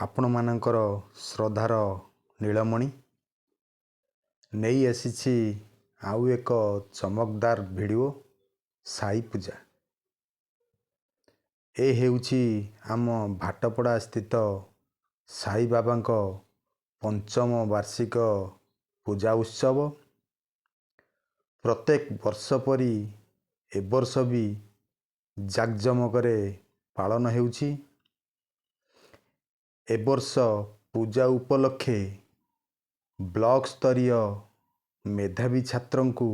ଆପଣମାନଙ୍କର ଶ୍ରଦ୍ଧାର ନୀଳମଣି ନେଇ ଆସିଛି ଆଉ ଏକ ଚମକଦାର ଭିଡ଼ିଓ ସାଇ ପୂଜା। ଏ ହେଉଛି ଆମ ଭାଟପଡ଼ା ସ୍ଥିତ ସାଇ ବାବାଙ୍କ ପଞ୍ଚମ ବାର୍ଷିକ ପୂଜା ଉତ୍ସବ। ପ୍ରତ୍ୟେକ ବର୍ଷ ପରି ଏ ବର୍ଷ ବି ଜାକଜମକରେ ପାଳନ ହେଉଛି। ଏ ବର୍ଷ ପୂଜା ଉପଲକ୍ଷେ ବ୍ଲକ ସ୍ତରୀୟ ମେଧାବୀ ଛାତ୍ରଙ୍କୁ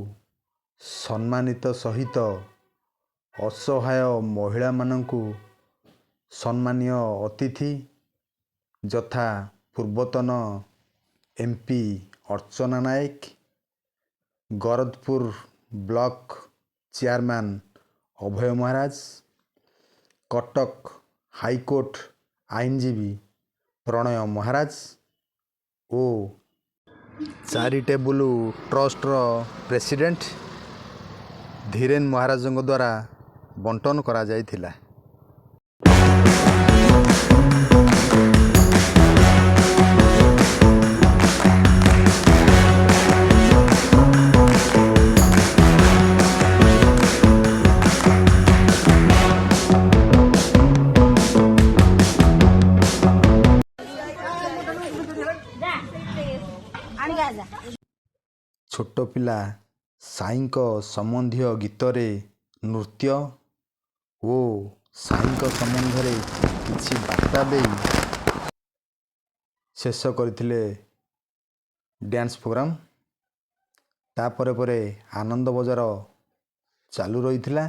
ସମ୍ମାନିତ ସହିତ ଅସହାୟ ମହିଳାମାନଙ୍କୁ ସମ୍ମାନୀୟ ଅତିଥି ଯଥା ପୂର୍ବତନ MP ଅର୍ଚ୍ଚନା ନାୟକ, ଗରଦପୁର ବ୍ଲକ ଚେୟାରମ୍ୟାନ୍ ଅଭୟ ମହାରାଜ, କଟକ ହାଇକୋର୍ଟ ଆଇନଜୀବୀ ପ୍ରଣୟ ମହାରାଜ ଓ ଚାରିଟେବୁଲ ଟ୍ରଷ୍ଟର ପ୍ରେସିଡେଣ୍ଟ ଧୀରେନ ମହାରାଜଙ୍କ ଦ୍ୱାରା ବଣ୍ଟନ କରାଯାଇଥିଲା। ଛୋଟ ପିଲା ସାଇଙ୍କ ସମ୍ବନ୍ଧୀୟ ଗୀତରେ ନୃତ୍ୟ ଓ ସାଇଙ୍କ ସମ୍ବନ୍ଧରେ କିଛି ବାର୍ତ୍ତା ଦେଇ ଶେଷ କରିଥିଲେ ଡ୍ୟାନ୍ସ ପ୍ରୋଗ୍ରାମ। ତାପରେ ପରେ ଆନନ୍ଦ ବଜାର ଚାଲୁ ରହିଥିଲା।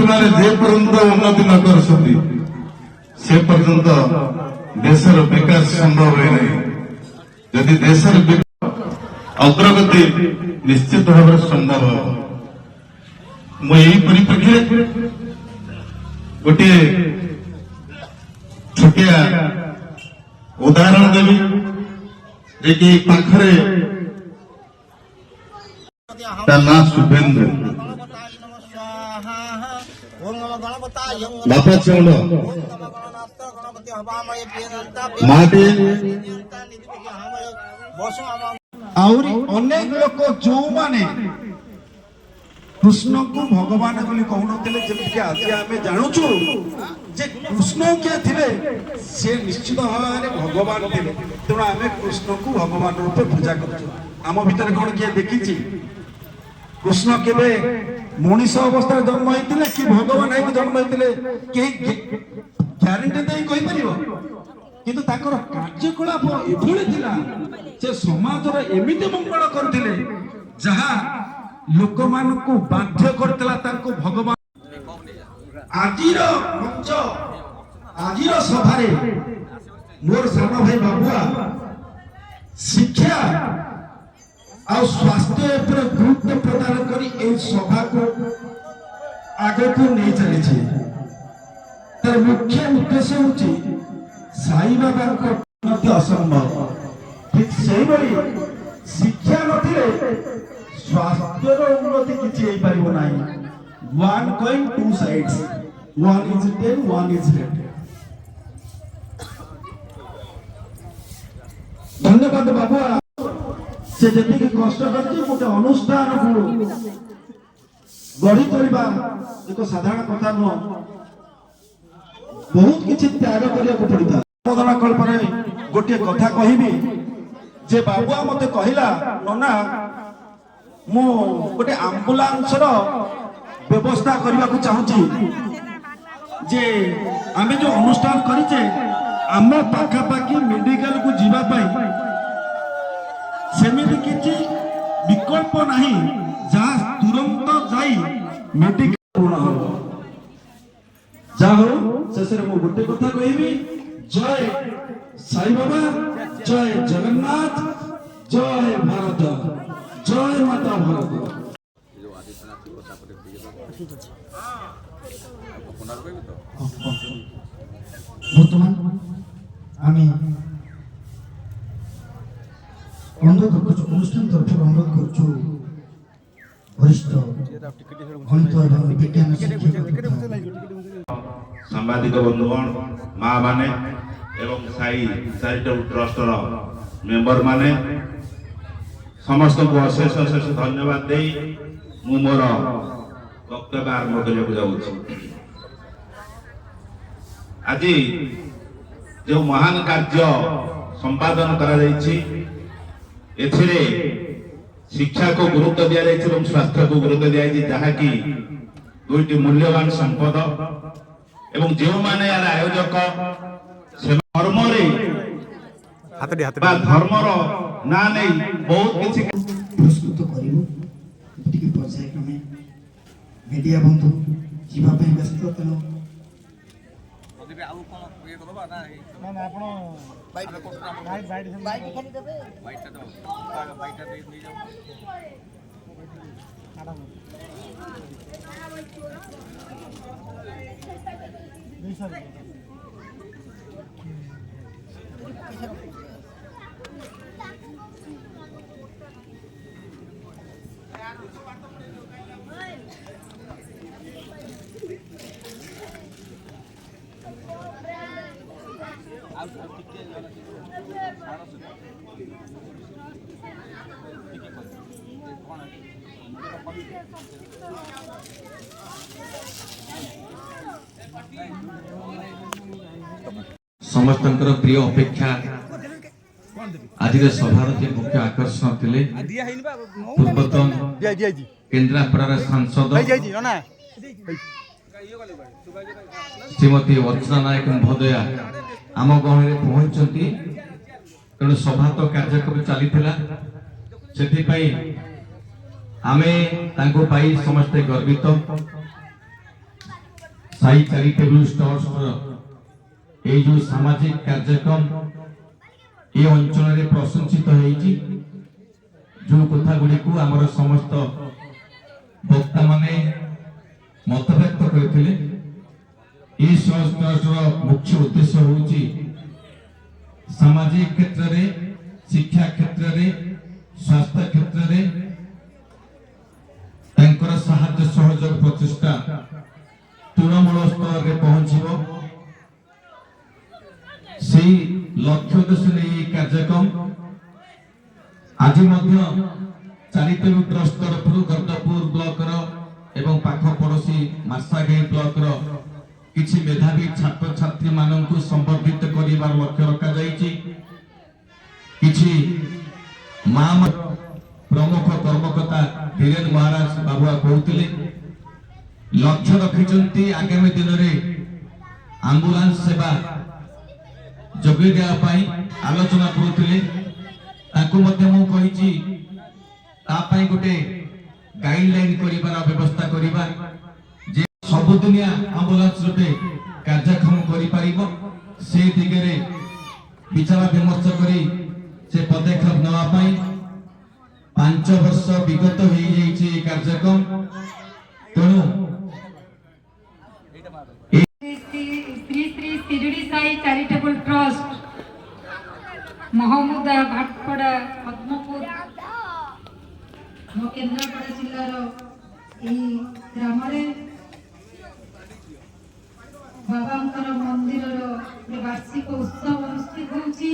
योजना जे पर्यंत उन्नति न करछथि से पर्यंत देशर विकास संभव है नहीं। यदि देशर अग्रगति निश्चित भाव संभव मुझे परिप्रेक्षी गोटे छोटिया उदाहरण देवी जे पाखरे ना शुभेंद्र बापा चौड़ माटी आउरी अनेक लोक जो माने कृष्ण को भगवान बोली कहूनथिले जेमिति आज आमे जानुछु जे कृष्ण के थिले से निश्चित भाव में भगवान थिले तेणु आमे कृष्ण को भगवान रूपे पूजा करछु। आम भीतर कोन किए देखिछि कृष्ण केबे मनीष अवस्था जन्म होइतिले कि भगवान आइ जन्म होइतिले के ग्यारंटी दे कहि परिबो किंतु ताकर कार्यकलाप एभଳି थिला से समाज रे एमिति मंगल करथिले जहा लोक मान को बाध्य करतला ताको भगवान आजिर मंच आजिर सभारे मोर सानो भाई बाबुआ शिक्षा और स्वास्थ्य पर गुरुत्व प्रदान करी ए सभा को आगे को नहीं चली छे। तर मुख्य उद्देश्य होची साई बाबा को उन्नति असंभव ठीक सही बड़ी शिक्षा नथिले स्वास्थ्य रो उन्नति किछि हेई परिबो नाही। One coin two sides one is ten one is red. धन्यवाद बाबा से जति कष्ट करछि गोटे अनुष्ठान को गढ़ी तोड़िबा एक साधारण कथा न बहुत किछि त्याग करिया को पड़िता। मदना कल्परे गोटे कथा कहिबी जे बाबुआ मते कहिला नना मु गोटे एम्बुलेंस रो व्यवस्था करबा को चाहूची जे आमे जो अनुष्ठान करिचे आम पाखा पाखी मेडिकल को जीवा पाई सेमिति किछि विकल्प नाही जहाँ तुरंत जाई मेडिकल पूर्ण हो जाओ शेषे मु गोटे कथा कहबी जय साई बाबा जय जगन्नाथ जय भारत जय माता भारत। বর্তমান আমি অনুরোধ করছি অনুষ্ঠান তরফ অনুরোধ করছি বরিষ্ঠ গণিত এবং বিজ্ঞান সাংবাদিক বন্ধুগণ মা মানে এবং সাই চ্যারিটেবল ট্রষ্টর মেম্बर মানে समस्त को अशेष अशेष धन्यवाद दे मु मोर वक्तव्य आरंभ करने जाऊँ। आज जो महान कार्य संपादन करा एथिरे शिक्षा को गुरुत्व दि जाए स्वास्थ्य को गुरुत्व दि जाए जहाँकि दुईटी मूल्यवान संपद एवं जो माने यार आयोजक धर्म धर्मर ना नहीं बहुत किसी पुरस्कृत करिवो गतिके पर्यायक्रमे मीडिया बंधु जीवा पे व्यस्त तेनो समस्त प्रिय अपेक्षा आज सभार जे मुख्य आकर्षण थे पूर्वतन केन्द्रापड़ा सांसद श्रीमती अर्चना नायक महोदया आम गहन पहुंचती तेणु सभा तो कार्यक्रम चली से आमे समस्ते गर्वित साई चैरिटेबल ट्रस्ट ये जो सामाजिक कार्यक्रम ये अंचल में प्रशंसित होती जो कथा गुड़ी को आमर समस्त वक्ता माने मत व्यक्त करते ये ट्रस्ट मुख्य उद्देश्य होची सामाजिक क्षेत्र में शिक्षा क्षेत्र में स्वास्थ्य क्षेत्र में तांकर साहाय्य सहयोग प्रचेष्टा तृणमूल स्तर में पहुंचो से लक्ष्य उद्देश्य नहीं कार्यक्रम आज चैरिटेबल ट्रस्ट तरफ गर्दपुर ब्लॉक एवं पाख पड़ोसी मासाघाई ब्लॉक किछि मेधावी छात्र छात्री माननकु संबर्धित करिवार लक्ष्य रखा जाइछि। किछि मां प्रमुख कर्मकर्ता धीरेन्द्र महाराज बाबुआ कहते लक्ष्य रखिछन्ति आगामी दिन में एम्बुलेंस सेवा जोगे देवाई आलोचना करुले गोटे गाइडलाइन करिवार व्यवस्था करिबा जे सबुदिनिया एम्बुलेंस रूपे कार्यक्रम करि परिबो से दिगरे विचार विमर्श करी से पदक्षेप नवा पाई 5 वर्ष विगत हो जाइए कार्यक्रम तेणु श्री श्री शिरडी साई चैरिटेबल ट्रस्ट महमुदा भाटपड़ा पद्मपुर मो केन्द्रापड़ा जिलार ग्राम बाबा मंदिर वार्षिक उत्सव अनुष्ठित होउछि।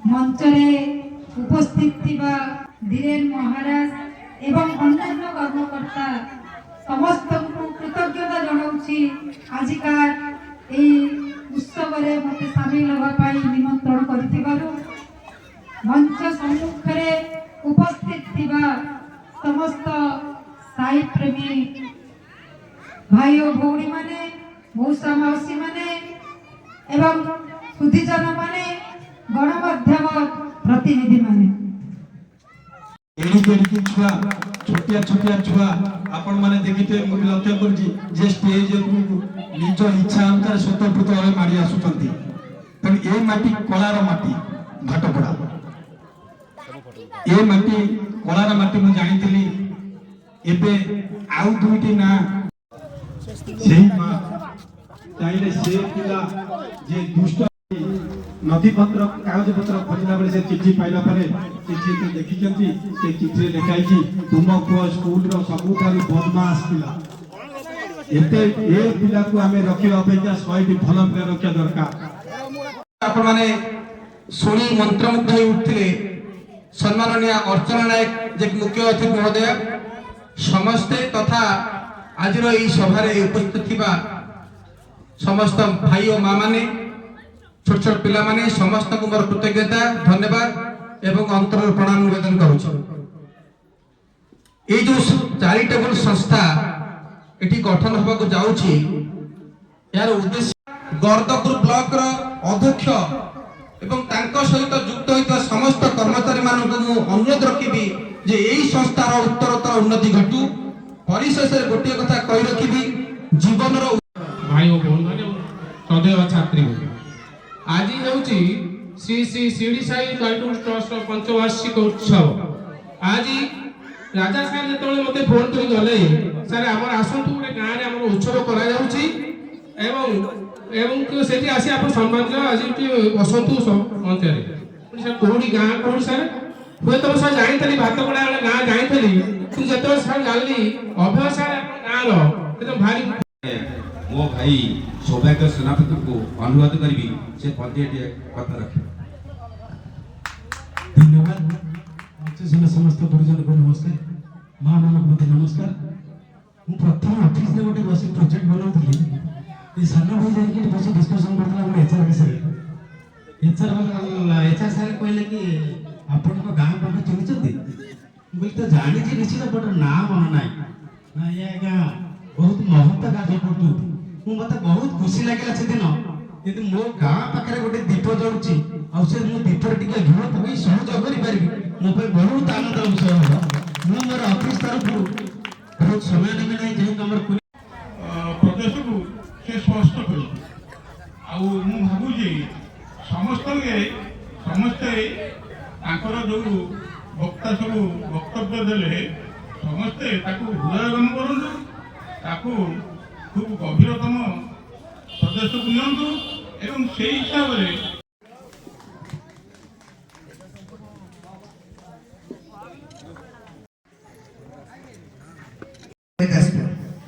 मंचरे उपस्थित थिबा धीरेन्द्र महाराज एवं अन्य कर्मकर्ता समस्त कृतज्ञता जनाउछि आजिकार ए उत्सव रे मते शामिल होबा पाई निमंत्रण करथिबारु मंच सम्मुख रे उपस्थित थिबा समस्त साई प्रेमी भाई और भौणी माने मौसा मौसी माने एवं सुधीजन माने गणमाध्यम प्रतिनिधि माने छुआ छोटिया छोटिया छुआ आपण माने देखिते मुझे लक्ष्य करछि जे स्टेज को निज इच्छा अनुसार स्वतंत्र भाव माड़ी आसुचंती तेणु ए माटी कलार माटी भाटपड़ा ए माटी कलार माटी मु जानिथिली एबे आउ दुईटी ना सेही मां ताइले से पिला जे दुष्ट नदी पत्र कागज पत्र खोजना बेले से चिट्ठी पाइला परे चिट्ठी तो देखिचंती से चिट्ठी लिखाई छी तुम को स्कूल रो सबुठारु बदमाश पिला एते ए पिला को हमें रखियो अपेक्षा 100 टी भल पिला रखिया दरकार। आपण माने सुनी मंत्रमुग्ध होई उठथिले सम्माननीय अर्चना नायक जे मुख्य अतिथि महोदय समस्त तथा आजिर एई सभा रे उपस्थित थिबा समस्त भाई और मां माने छोट छोट पिला माने समस्त को मोर कृतज्ञता धन्यवाद एवं अंतर प्रणाम निवेदन करूछु। ए जो चैरिटेबल संस्था एटी गठन होबा को जाउछि यार उद्देश्य गर्दपुर ब्लॉक रो अध्यक्ष एवं तांको सहित युक्त होइता समस्त कर्मचारी मानक मु अनुरोध रखिबी जे एई संस्थार उत्तरोत्तर उन्नति घटू परिशेष रे गोटे कथा कहि रखिबी जीवन रो भाई और बहन माने सदैव छात्री आज होची श्री श्री शिरडी साई चैरिटेबल ट्रस्ट पंचवार्षिक उत्सव आज राजा साहेब जेतले मते फोन करी गले सारे हमर आसंतु गोटे गां रे हमर उत्सव करा जाउची एवं सेठी आसी आप सम्मान आज बसंतु मंच रे सर कोडी गां कोडी सर हुए तो सर जाई तली भात कोडा वाला गां जाई तली तू जतो सर जानली अभय सर गां रो एकदम भारी मो भाई सौभाग्य सेनापति को अनुरोध करी से पदे कथा रखे। धन्यवाद समस्त गुरुजन को नमस्कार मां मानक मते नमस्कार। मु प्रथम ऑफिस में गोटे बस प्रोजेक्ट बनाउथली ए सानो भाई जाई के बस डिस्कशन करथला हम एचआर विषय एचआर सर कहले कि आपण को गांव पाखा चिन्हचती बोल तो जानि जे निश्चित बट नाम मन नाही ना ये गां बहुत महत्व कार्य करथु मु मते बहुत खुशी लागला से दिन यदि मो गां पाखरे गोटे दीप जळुची आ से मु दीप टिके घिव पकई सहयोग करि पारिबी मो पे बहुत आनंद विषय हो मु मोर ऑफिस तरफ बहुत समय नहीं जेहु हमर प्रदेश को ସ୍ପଷ୍ଟ କରିଛି। ଆଉ ମୁଁ ଭାବୁଛି ସମସ୍ତେ ତାଙ୍କର ଯେଉଁ ବକ୍ତା ସବୁ ବକ୍ତବ୍ୟ ଦେଲେ ସମସ୍ତେ ତାକୁ ହୃଦୟଙ୍ଗମ କରନ୍ତୁ, ତାକୁ ଖୁବ୍ ଗଭୀରତମ ସଦସ୍ୟକୁ ନିଅନ୍ତୁ ଏବଂ ସେଇ ହିସାବରେ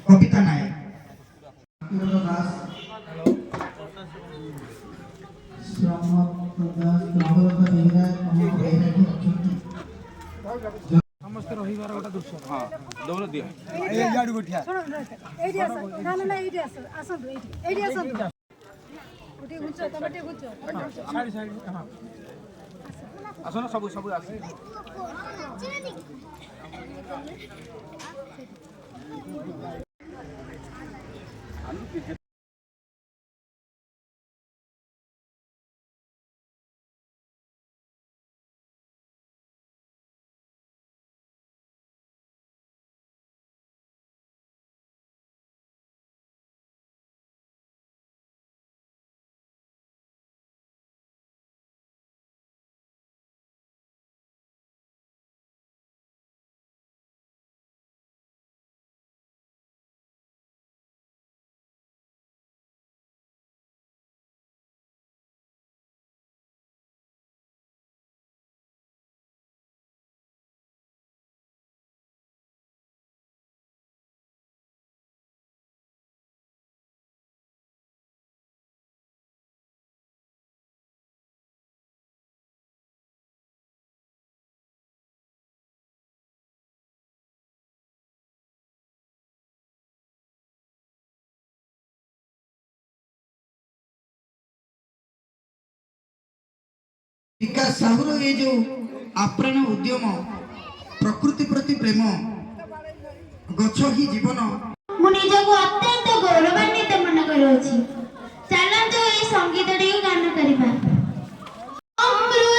কবিতা নায়ক ସମସ୍ତେ ରହିବାର ଗୋଟେ ଦୃଶ୍ୟ। আসুন সবু সবু আসুন। विकास साहुर ये जो आप्राण उद्यम प्रकृति प्रति प्रेम गछ ही जीवन मु निजको अत्यंत गौरवान्वित मन करूछि। चलंतु ए संगीत गान करिबा। अमृत